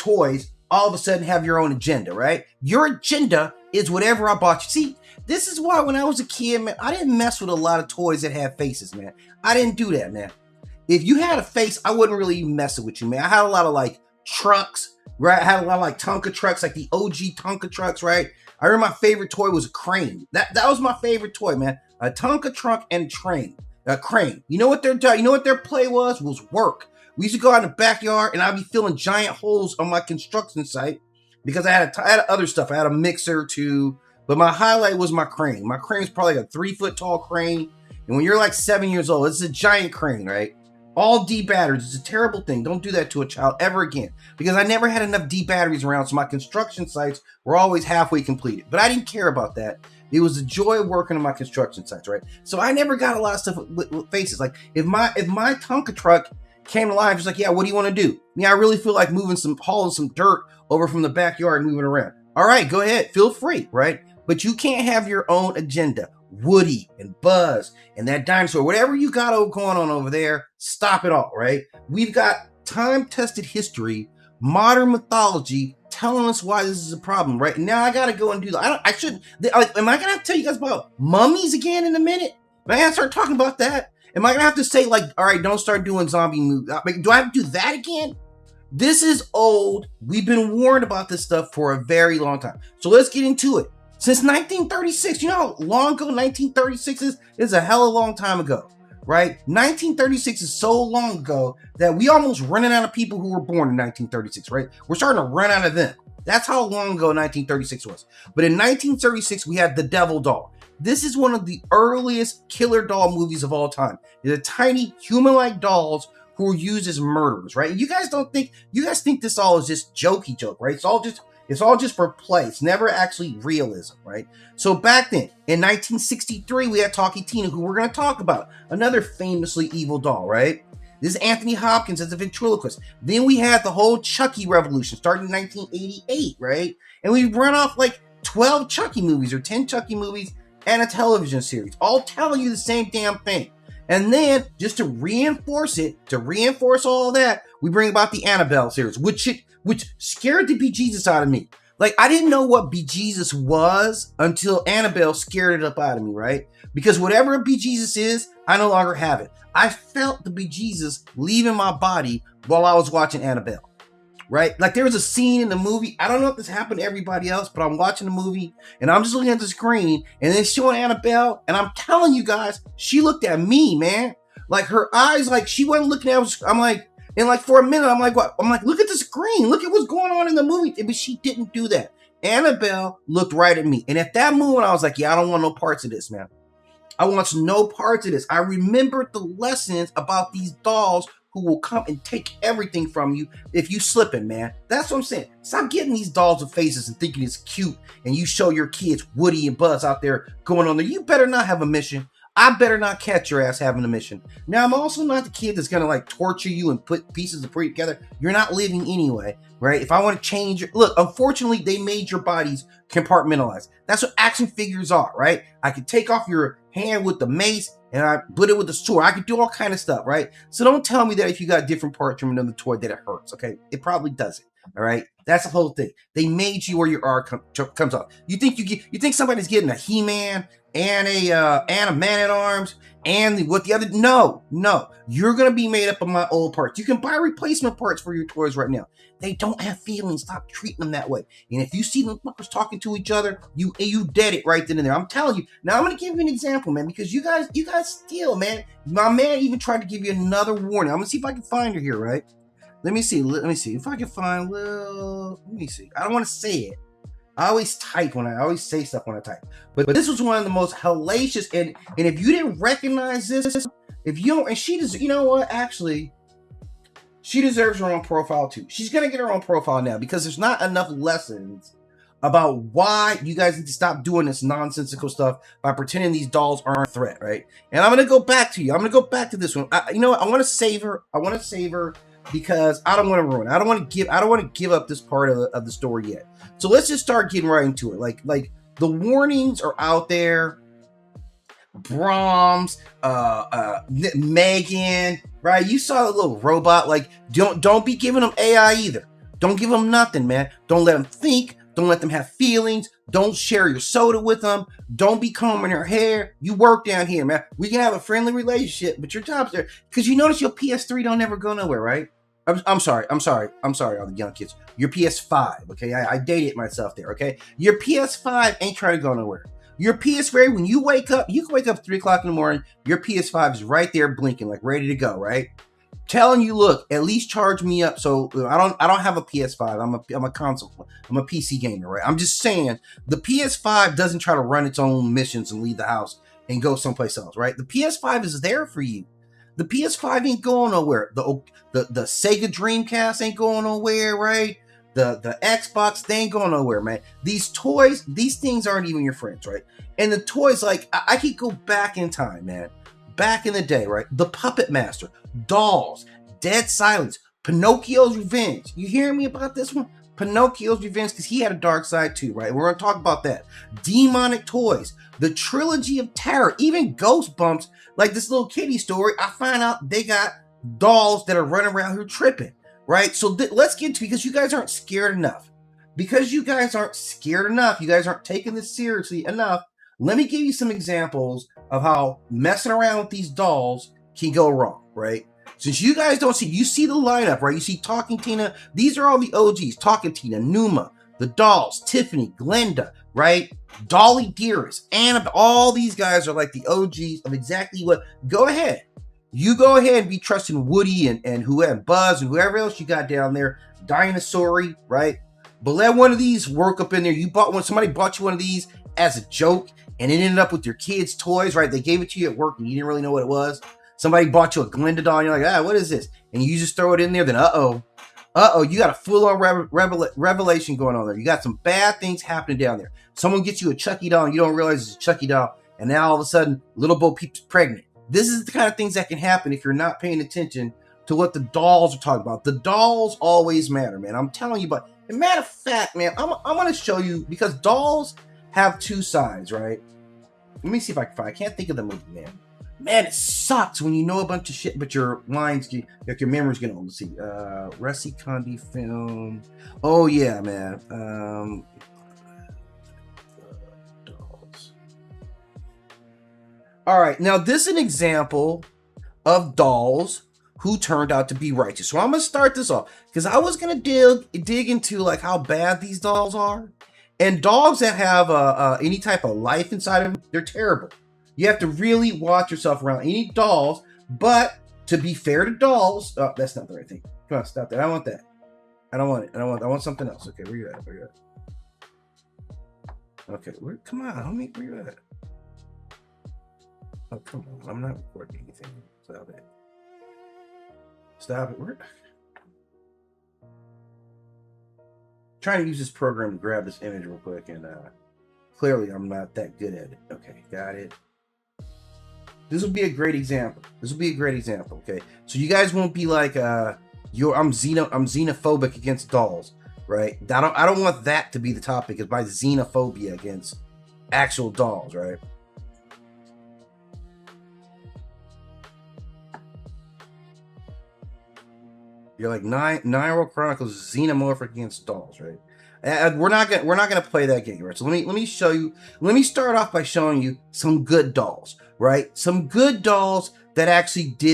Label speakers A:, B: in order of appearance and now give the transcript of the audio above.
A: toys all of a sudden have your own agenda, right? Your agenda is whatever I bought you. See, this is why when I was a kid, man, I didn't mess with a lot of toys that had faces, man. I didn't do that, man. If you had a face, I wouldn't really even mess with you, man. I had a lot of like trucks, right? I had a lot of like Tonka trucks, like the OG Tonka trucks, right? I remember my favorite toy was a crane. That was my favorite toy, man. A Tonka truck and a crane. You know what their play was work. We used to go out in the backyard and I'd be filling giant holes on my construction site because I had other stuff. I had a mixer too, but my highlight was my crane. My crane is probably like a 3-foot tall crane. And when you're like 7 years old, it's a giant crane, right? All D batteries. It's a terrible thing. Don't do that to a child ever again. Because I never had enough D batteries around, so my construction sites were always halfway completed. But I didn't care about that. It was the joy of working on my construction sites, right? So I never got a lot of stuff with faces. Like if my Tonka truck came to life, it's like, yeah, what do you want to do? Yeah, I really feel like hauling some dirt over from the backyard and moving around. All right, go ahead. Feel free, right? But you can't have your own agenda. Woody and Buzz and that dinosaur, whatever you got going on over there, stop it all, right? We've got time-tested history, modern mythology telling us why this is a problem, right? Now I gotta go and do that. Am I gonna have to tell you guys about mummies again in a minute? Am I gonna start talking about that? Am I gonna have to say like, all right, don't start doing zombie movies? Do I have to do that again? This is old. We've been warned about this stuff for a very long time. So let's get into it. Since 1936, you know how long ago 1936 is? It's a hell of a long time ago, right? 1936 is so long ago that we almost running out of people who were born in 1936, right? We're starting to run out of them. That's how long ago 1936 was. But in 1936, we had The Devil Doll. This is one of the earliest killer doll movies of all time. They're tiny human-like dolls who are used as murderers, right? You guys think this all is just joke, right? It's all just for play. It's never actually realism, right? So back then, in 1963, we had Talkie Tina, who we're going to talk about. Another famously evil doll, right? This is Anthony Hopkins as a ventriloquist. Then we had the whole Chucky revolution starting in 1988, right? And we run off like 12 Chucky movies or 10 Chucky movies and a television series, all telling you the same damn thing. And then, just to reinforce all of that, we bring about the Annabelle series, which scared the bejesus out of me. Like, I didn't know what bejesus was until Annabelle scared it up out of me, right? Because whatever a bejesus is, I no longer have it. I felt the bejesus leaving my body while I was watching Annabelle, right? Like, there was a scene in the movie. I don't know if this happened to everybody else, but I'm watching the movie and I'm just looking at the screen and it's showing Annabelle. And I'm telling you guys, she looked at me, man. Like, her eyes, like, she wasn't looking at us. I'm like, and like for a minute, I'm like, what? I'm like, look at the screen. Look at what's going on in the movie. But she didn't do that. Annabelle looked right at me. And at that moment, I was like, yeah, I don't want no parts of this, man. I want no parts of this. I remembered the lessons about these dolls who will come and take everything from you if you slipping, man. That's what I'm saying. Stop getting these dolls with faces and thinking it's cute and you show your kids Woody and Buzz out there going on there. You better not have a mission. I better not catch your ass having a mission. Now, I'm also not the kid that's going to like torture you and put pieces of prey together. You're not living anyway, right? If I want to change your... Look, unfortunately, they made your bodies compartmentalized. That's what action figures are, right? I can take off your hand with the mace and I put it with the sword. I can do all kind of stuff, right? So don't tell me that if you got different parts from another toy that it hurts, okay? It probably doesn't, all right? That's the whole thing. They made you where your arm comes off. You think somebody's getting a He-Man and a Man-at-Arms and the other? No. You're going to be made up of my old parts. You can buy replacement parts for your toys right now. They don't have feelings. Stop treating them that way. And if you see them fuckers talking to each other, you dead it right then and there. I'm telling you. Now, I'm going to give you an example, man, because you guys steal, man. My man even tried to give you another warning. I'm going to see if I can find her here, right? Let me see if I can find, well, let me see. I don't want to say it. I always say stuff when I type. But this was one of the most hellacious, and if you didn't recognize this, if you don't, and she does, you know what, actually, she deserves her own profile too. She's going to get her own profile now because there's not enough lessons about why you guys need to stop doing this nonsensical stuff by pretending these dolls aren't a threat, right? And I'm going to go back to you. I'm going to go back to this one. You know what? I want to save her. Because I don't want to ruin it. I don't want to give up this part of the story yet. So let's just start getting right into it. Like the warnings are out there. Brahms, Megan, right? You saw the little robot. Like don't be giving them AI either. Don't give them nothing, man. Don't let them think. Don't let them have feelings. Don't share your soda with them. Don't be combing their hair. You work down here, man. We can have a friendly relationship, but your job's there. Because you notice your PS3 don't ever go nowhere, right? I'm sorry, all the young kids. Your PS5, okay? I dated myself there, okay? Your PS5 ain't trying to go nowhere. Your PS5, when you wake up, you can wake up 3 o'clock in the morning, your PS5 is right there blinking, like ready to go, right? Telling you, look, at least charge me up. So I don't have a PS5. I'm a console. I'm a PC gamer, right? I'm just saying the PS5 doesn't try to run its own missions and leave the house and go someplace else, right? The PS5 is there for you. The PS5 ain't going nowhere. The Sega Dreamcast ain't going nowhere, right? The Xbox, they ain't going nowhere, man. These toys, these things aren't even your friends, right? And the toys, like, I could go back in time, man. Back in the day, right? The Puppet Master, Dolls, Dead Silence, Pinocchio's Revenge. You hearing me about this one? Pinocchio's Revenge, because he had a dark side too, right? We're going to talk about that. Demonic toys, the Trilogy of Terror, even Goosebumps, like this little kitty story, I find out they got dolls that are running around here tripping, right? So let's get to, because you guys aren't scared enough. Because you guys aren't scared enough, you guys aren't taking this seriously enough, let me give you some examples of how messing around with these dolls can go wrong, right? Since you guys don't see, you see the lineup, right? You see Talking Tina. These are all the OGs. Talking Tina, Numa, the dolls, Tiffany, Glenda, right? Dolly Dearest, Annabelle. All these guys are like the OGs of exactly what. Go ahead. You go ahead and be trusting Woody and whoever, Buzz and whoever else you got down there. Dinosaur, right? But let one of these work up in there. You bought one, somebody bought you one of these as a joke, and it ended up with your kids' toys, right? They gave it to you at work and you didn't really know what it was. Somebody bought you a Glenda doll and you're like, what is this? And you just throw it in there, then you got a full-on revelation going on there. You got some bad things happening down there. Someone gets you a Chucky doll and you don't realize it's a Chucky doll, and now all of a sudden, little Bo Peep's pregnant. This is the kind of things that can happen if you're not paying attention to what the dolls are talking about. The dolls always matter, man. I'm telling you, but as a matter of fact, man, I'm going to show you, because dolls have two sides, right? Let me see if I can find. I can't think of the movie, man. Man, it sucks when you know a bunch of shit, but your lines, like your memory's gonna. Let's see. Rusty Condi film. Oh yeah, man. Dolls. All right, now this is an example of dolls who turned out to be righteous. So I'm gonna start this off because I was gonna dig into like how bad these dolls are. And dogs that have any type of life inside of them, they're terrible. You have to really watch yourself around any dolls. But to be fair to dolls, that's not the right thing. Come on, stop that. I don't want that. I don't want it. I want something else. Okay, where you at? Where you at? Okay, come on, homie. Where you at? Oh, come on. I'm not recording anything. Stop it. Stop it. Where? Trying to use this program to grab this image real quick, and clearly I'm not that good at it. Okay, got it. This will be a great example. Okay, so you guys won't be like I'm xenophobic against dolls, right? I don't want that to be the topic, is my xenophobia against actual dolls, right? You're like Nine-Year-Old Chronicles xenomorphic against dolls, right? We're not gonna play that game, right? So let me show you. Let me start off by showing you some good dolls, right? Some good dolls that actually did